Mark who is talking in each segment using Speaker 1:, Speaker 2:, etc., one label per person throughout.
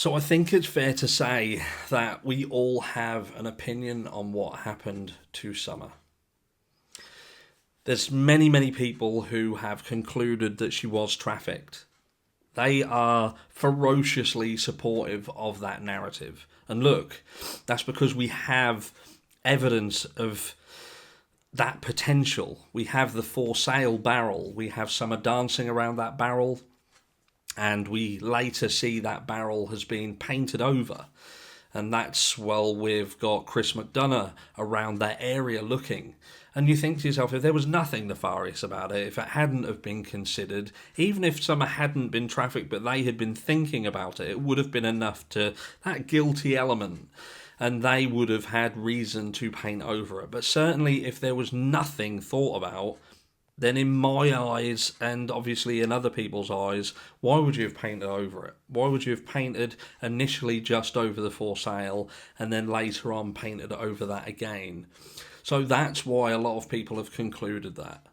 Speaker 1: So I think it's fair to say that we all have an opinion on what happened to Summer. There's many people who have concluded that she was trafficked. They are ferociously supportive of that narrative. And look, that's because we have evidence of that potential. We have the for sale barrel. We have Summer dancing around that barrel. And we later see that barrel has been painted over. And that's, well, we've got Chris McDonough around that area looking. And you think to yourself, if there was nothing nefarious about it, if it hadn't have been considered, even if Summer hadn't been trafficked, but they had been thinking about it, it would have been enough to that guilty element. And they would have had reason to paint over it. But certainly if there was nothing thought about, then in my eyes, and obviously in other people's eyes, why would you have painted over it? Why would you have painted initially just over the for sale and then later on painted over that again? So that's why a lot of people have concluded that.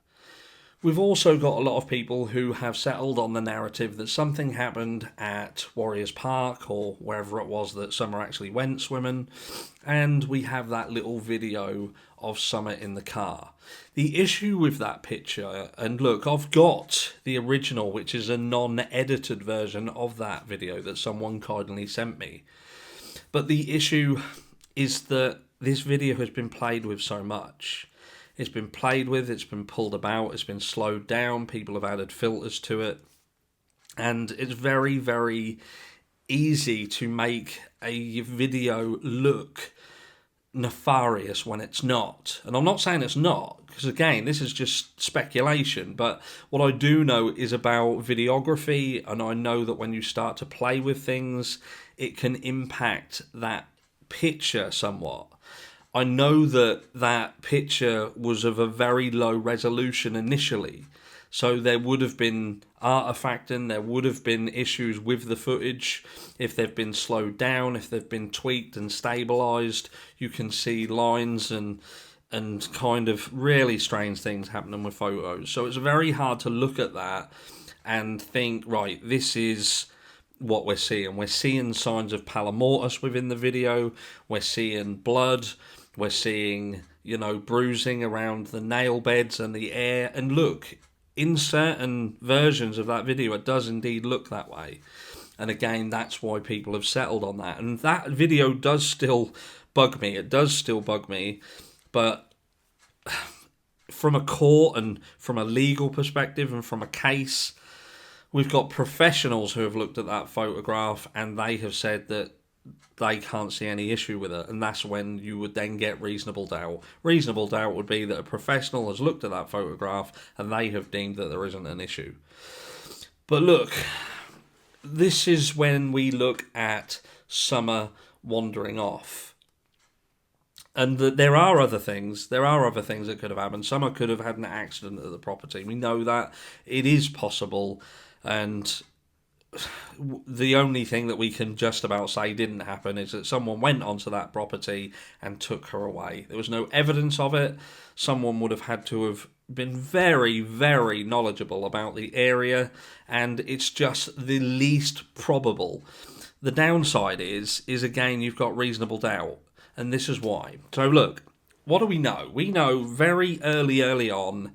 Speaker 1: We've also got a lot of people who have settled on the narrative that something happened at Warriors Park or wherever it was that Summer actually went swimming, and we have that little video of Summer in the car. The issue with that picture, and look, I've got the original, which is a non-edited version of that video that someone kindly sent me. But the issue is that this video has been played with so much. It's been played with, it's been pulled about, it's been slowed down, people have added filters to it. And it's very easy to make a video look nefarious when it's not. And I'm not saying it's not, because again, this is just speculation. But what I do know is about videography, and I know that when you start to play with things, it can impact that picture somewhat. I know that that picture was of a very low resolution initially, so there would have been artifacting, there would have been issues with the footage. If they've been slowed down, if they've been tweaked and stabilised, you can see lines and kind of really strange things happening with photos. So it's very hard to look at that and think, right, this is what we're seeing. We're seeing signs of palamortus within the video, we're seeing blood, we're seeing, bruising around the nail beds and the air. And look, in certain versions of that video, it does indeed look that way. And again, that's why people have settled on that. And that video does still bug me. It does still bug me. But from a court and from a legal perspective and from a case, we've got professionals who have looked at that photograph and they have said that they can't see any issue with it, and that's when you would then get reasonable doubt. Reasonable doubt would be that a professional has looked at that photograph and they have deemed that there isn't an issue. But look, this is when we look at Summer wandering off. And there are other things. There are other things that could have happened. Summer could have had an accident at the property. We know that. It is possible. And the only thing that we can just about say didn't happen is that someone went onto that property and took her away. There was no evidence of it. Someone would have had to have been very knowledgeable about the area, and it's just the least probable. The downside is again, you've got reasonable doubt, and this is why. So look, what do we know? We know very early on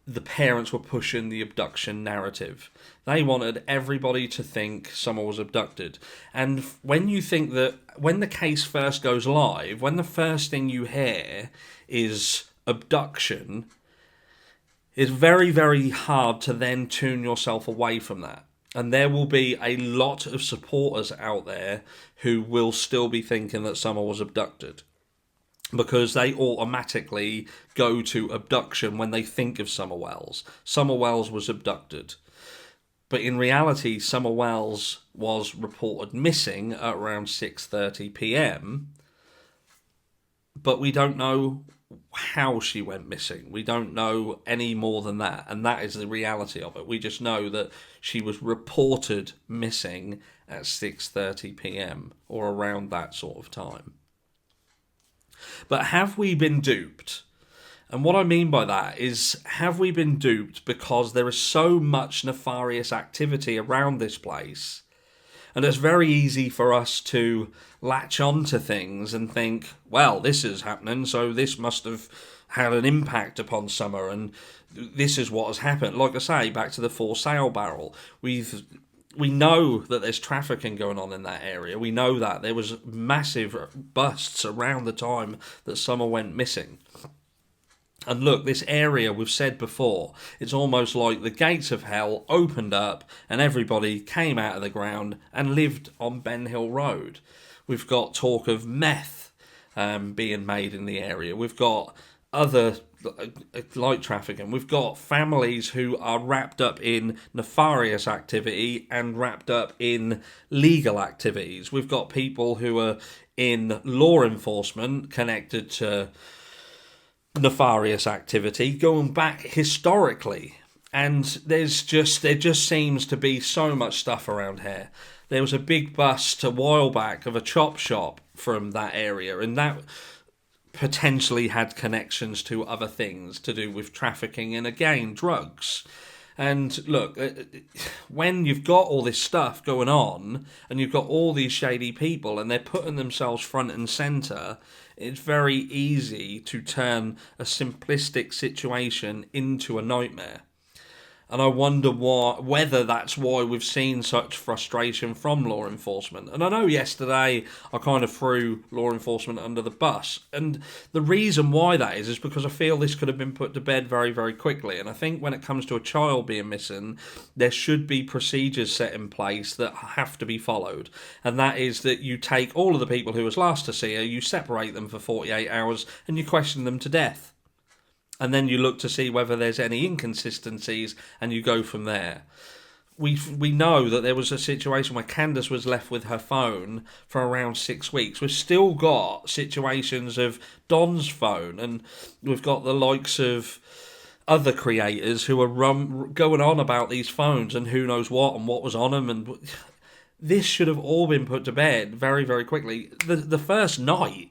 Speaker 1: the parents were pushing the abduction narrative. They wanted everybody to think Summer was abducted. And when you think that, when the case first goes live, when the first thing you hear is abduction, it's very hard to then tune yourself away from that. And there will be a lot of supporters out there who will still be thinking that Summer was abducted, because they automatically go to abduction when they think of Summer Wells. Summer Wells was abducted. But in reality, Summer Wells was reported missing at around 6:30 p.m. But we don't know how she went missing. We don't know any more than that. And that is the reality of it. We just know that she was reported missing at 6:30 p.m. or around that sort of time. But have we been duped? And what I mean by that is, have we been duped because there is so much nefarious activity around this place? And it's very easy for us to latch on to things and think, well, this is happening, so this must have had an impact upon Summer, and this is what has happened. Like I say, back to the for sale barrel, we know that there's trafficking going on in that area. We know that there was massive busts around the time that Summer went missing. And look, this area, we've said before, it's almost like the gates of hell opened up and everybody came out of the ground and lived on Ben Hill Road. We've got talk of meth being made in the area. We've got other light trafficking. We've got families who are wrapped up in nefarious activity and wrapped up in legal activities. We've got people who are in law enforcement connected to nefarious activity going back historically, and there just seems to be so much stuff around here. There was a big bust a while back of a chop shop from that area, and that potentially had connections to other things to do with trafficking and, again, drugs. And look, when you've got all this stuff going on and you've got all these shady people and they're putting themselves front and centre, it's very easy to turn a simplistic situation into a nightmare. And I wonder whether that's why we've seen such frustration from law enforcement. And I know yesterday I kind of threw law enforcement under the bus. And the reason why that is because I feel this could have been put to bed very, very quickly. And I think when it comes to a child being missing, there should be procedures set in place that have to be followed. And that is that you take all of the people who was last to see her, you separate them for 48 hours, and you question them to death. And then you look to see whether there's any inconsistencies, and you go from there. We know that there was a situation where Candace was left with her phone for around 6 weeks. We've still got situations of Don's phone, and we've got the likes of other creators who are going on about these phones and who knows what and what was on them. And this should have all been put to bed very, very quickly. The first night,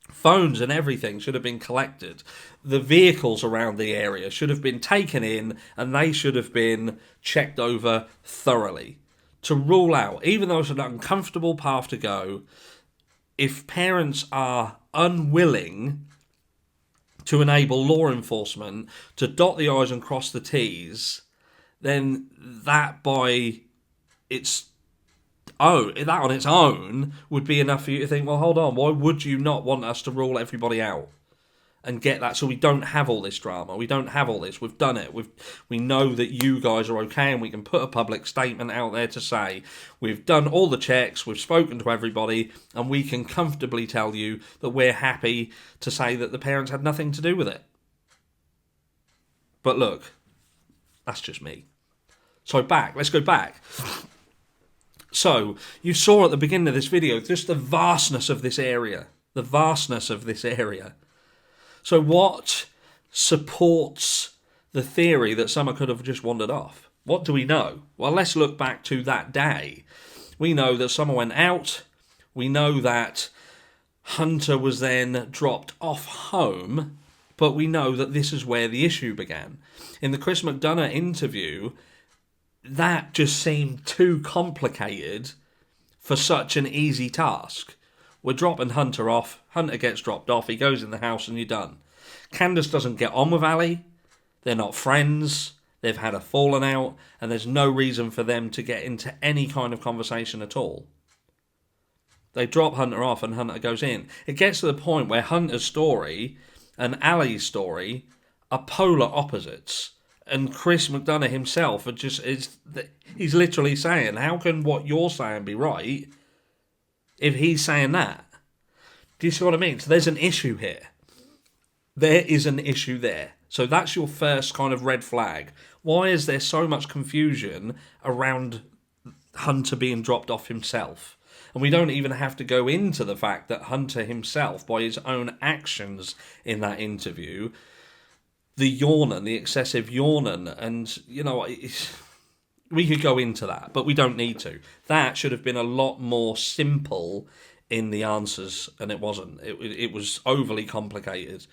Speaker 1: phones and everything should have been collected. The vehicles around the area should have been taken in, and they should have been checked over thoroughly to rule out, even though it's an uncomfortable path to go, if parents are unwilling to enable law enforcement to dot the I's and cross the T's, then that on its own would be enough for you to think, well, hold on, why would you not want us to rule everybody out and get that so we don't have all this drama? We don't have all this. We've done it. We know that you guys are okay, and we can put a public statement out there to say we've done all the checks, we've spoken to everybody, and we can comfortably tell you that we're happy to say that the parents had nothing to do with it. But look, that's just me. So let's go back. So, you saw at the beginning of this video just the vastness of this area. The vastness of this area. So what supports the theory that Summer could have just wandered off? What do we know? Well, let's look back to that day. We know that Summer went out. We know that Hunter was then dropped off home. But we know that this is where the issue began. In the Chris McDonough interview, that just seemed too complicated for such an easy task. We're dropping Hunter off. Hunter gets dropped off. He goes in the house and you're done. Candace doesn't get on with Ali. They're not friends. They've had a falling out. And there's no reason for them to get into any kind of conversation at all. They drop Hunter off and Hunter goes in. It gets to the point where Hunter's story and Ali's story are polar opposites. And Chris McDonough himself he's literally saying, how can what you're saying be right if he's saying that? Do you see what I mean? So there's an issue here. There is an issue there. So that's your first kind of red flag. Why is there so much confusion around Hunter being dropped off himself? And we don't even have to go into the fact that Hunter himself, by his own actions in that interview, the yawning, the excessive yawning, and, we could go into that, but we don't need to. That should have been a lot more simple in the answers, and it wasn't. It was overly complicated.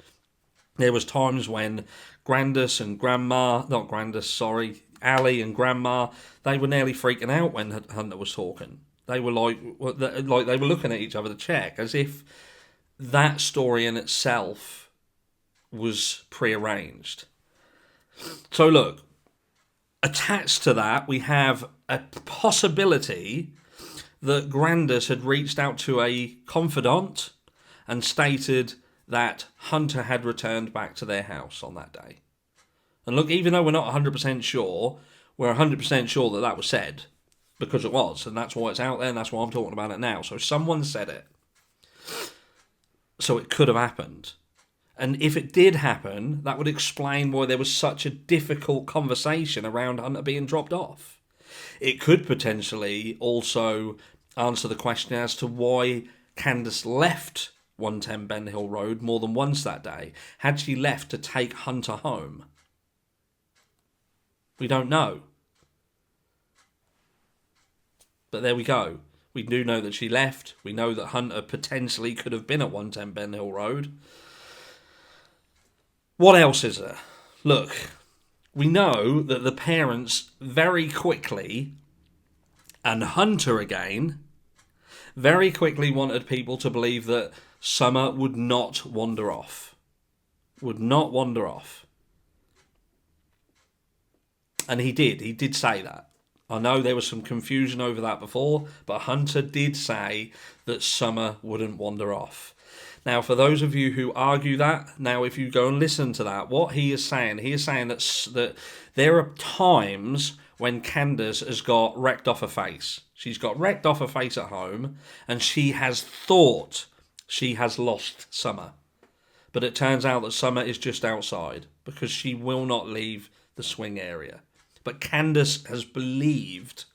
Speaker 1: There was times when Grandis and Ali and Grandma, they were nearly freaking out when Hunter was talking. They were like they were looking at each other to check, as if that story in itself was prearranged. So look, attached to that, we have a possibility that Grandis had reached out to a confidant and stated that Hunter had returned back to their house on that day. And look, even though we're not 100% sure, we're 100% sure that that was said, because it was, and that's why it's out there, and that's why I'm talking about it now. So someone said it. So it could have happened. And if it did happen, that would explain why there was such a difficult conversation around Hunter being dropped off. It could potentially also answer the question as to why Candace left 110 Ben Hill Road more than once that day. Had she left to take Hunter home? We don't know. But there we go. We do know that she left. We know that Hunter potentially could have been at 110 Ben Hill Road. What else is there? Look, we know that the parents very quickly, and Hunter again, very quickly wanted people to believe that Summer would not wander off. Would not wander off. And he did. He did say that. I know there was some confusion over that before, but Hunter did say that Summer wouldn't wander off. Now, for those of you who argue that, now if you go and listen to that, what he is saying that there are times when Candace has got wrecked off her face. She's got wrecked off her face at home, and she has thought she has lost Summer. But it turns out that Summer is just outside, because she will not leave the swing area. But Candace has believed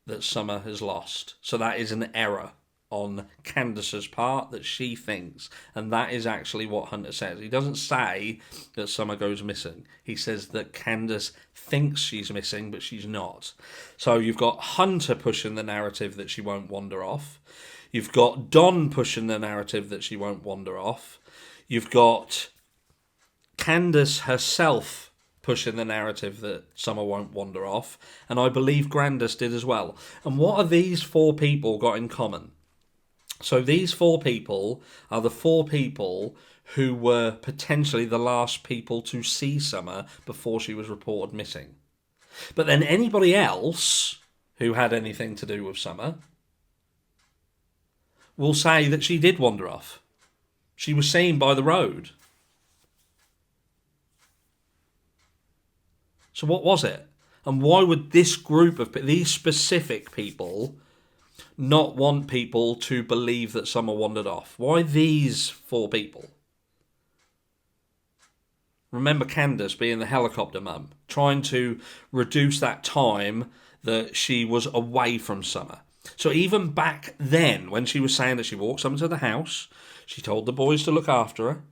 Speaker 1: that Summer has lost. So that is an error on Candace's part that she thinks. And that is actually what Hunter says. He doesn't say that Summer goes missing. He says that Candace thinks she's missing, but she's not. So you've got Hunter pushing the narrative that she won't wander off. You've got Don pushing the narrative that she won't wander off. You've got Candace herself pushing the narrative that Summer won't wander off, and I believe Grandis did as well. And what have these four people got in common? So these four people are the four people who were potentially the last people to see Summer before she was reported missing. But then anybody else who had anything to do with Summer will say that she did wander off. She was seen by the road. So what was it? And why would this group of these specific people not want people to believe that Summer wandered off? Why these four people? Remember Candace being the helicopter mum, trying to reduce that time that she was away from Summer. So even back then, when she was saying that she walked Summer to the house, she told the boys to look after her.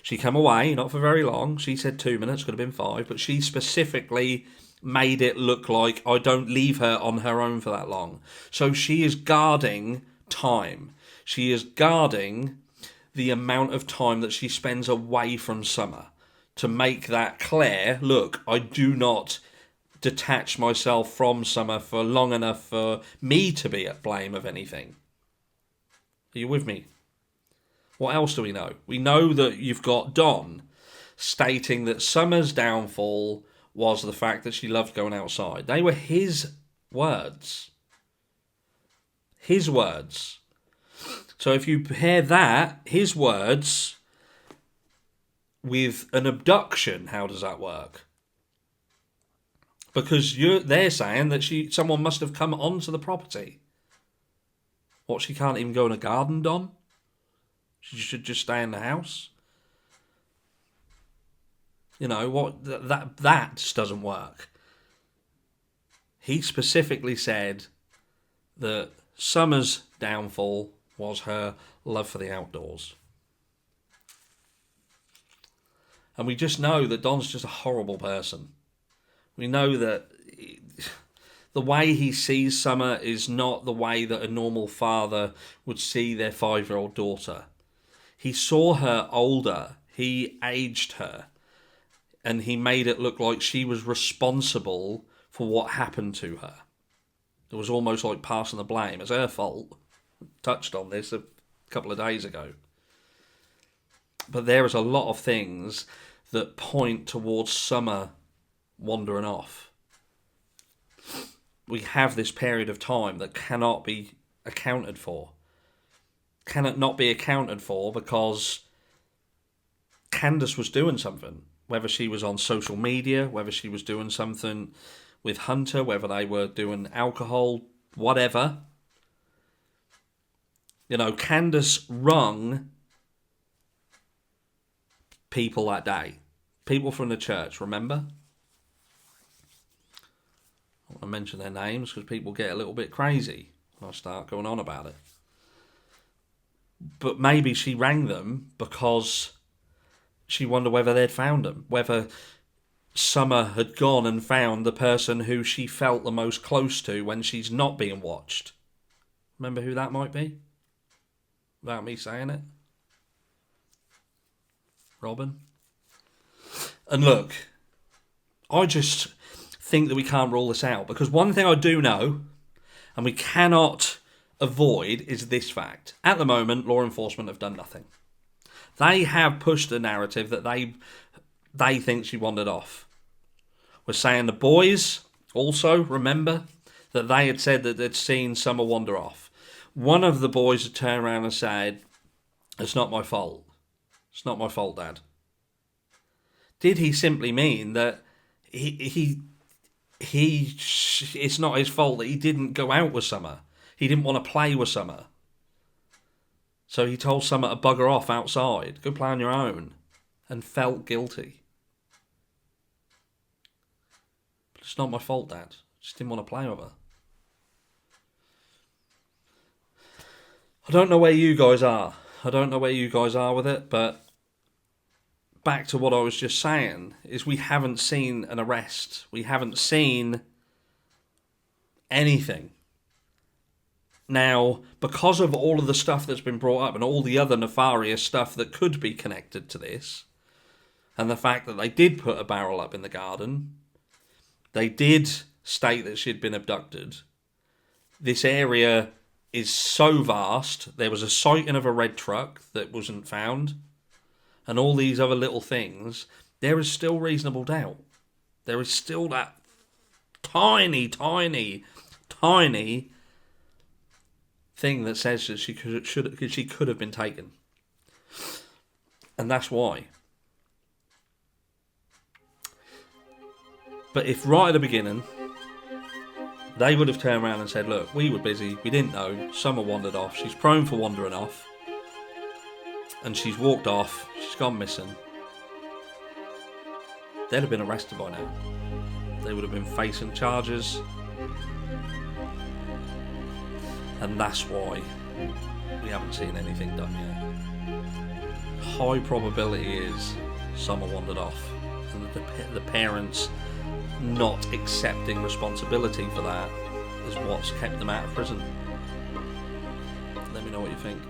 Speaker 1: She came away, not for very long. She said 2 minutes, could have been 5, but she specifically made it look like I don't leave her on her own for that long. So she is guarding time. She is guarding the amount of time that she spends away from Summer to make that clear. Look, I do not detach myself from Summer for long enough for me to be at blame of anything. Are you with me? What else do we know? We know that you've got Don stating that Summer's downfall was the fact that she loved going outside. They were his words. His words. So if you pair that, his words, with an abduction, how does that work? Because they're saying that someone must have come onto the property. What, she can't even go in a garden, Don? She should just stay in the house? You know, what? That just doesn't work. He specifically said that Summer's downfall was her love for the outdoors. And we just know that Don's just a horrible person. We know that the way he sees Summer is not the way that a normal father would see their 5-year-old daughter. He saw her older. He aged her. and he made it look like she was responsible for what happened to her. It was almost like passing the blame. It's her fault. Touched on this a couple of days ago. But there is a lot of things that point towards Summer wandering off. We have this period of time that cannot be accounted for. Cannot not be accounted for because Candace was doing something. Whether she was on social media, whether she was doing something with Hunter, whether they were doing alcohol, whatever. You know, Candace rung people that day. People from the church, remember? I want to mention their names because people get a little bit crazy when I start going on about it. But maybe she rang them because she wondered whether they'd found him, whether Summer had gone and found the person who she felt the most close to when she's not being watched. Remember who that might be? Without me saying it. Robin. And look, I just think that we can't rule this out, because one thing I do know, and we cannot avoid, is this fact. At the moment, law enforcement have done nothing. They have pushed the narrative that they think she wandered off. We're saying the boys also, remember, that they had said that they'd seen Summer wander off. One of the boys had turned around and said, "It's not my fault. It's not my fault, Dad." Did he simply mean that it's not his fault that he didn't go out with Summer? He didn't want to play with Summer. So he told Summer to bugger off outside, go play on your own, and felt guilty. But it's not my fault, Dad. I just didn't want to play with her. I don't know where you guys are. I don't know where you guys are with it, but back to what I was just saying, is we haven't seen an arrest. We haven't seen anything. Now, because of all of the stuff that's been brought up and all the other nefarious stuff that could be connected to this, and the fact that they did put a barrel up in the garden, they did state that she'd been abducted. This area is so vast. There was a sighting of a red truck that wasn't found, and all these other little things. There is still reasonable doubt. There is still that tiny thing that says that she could have been taken. And that's why. But if right at the beginning they would have turned around and said, "Look, we were busy, we didn't know, Summer wandered off, she's prone for wandering off, and she's walked off, she's gone missing," they'd have been arrested by now. They would have been facing charges. And that's why we haven't seen anything done yet. High probability is Summer wandered off, and the parents not accepting responsibility for that is what's kept them out of prison. Let me know what you think.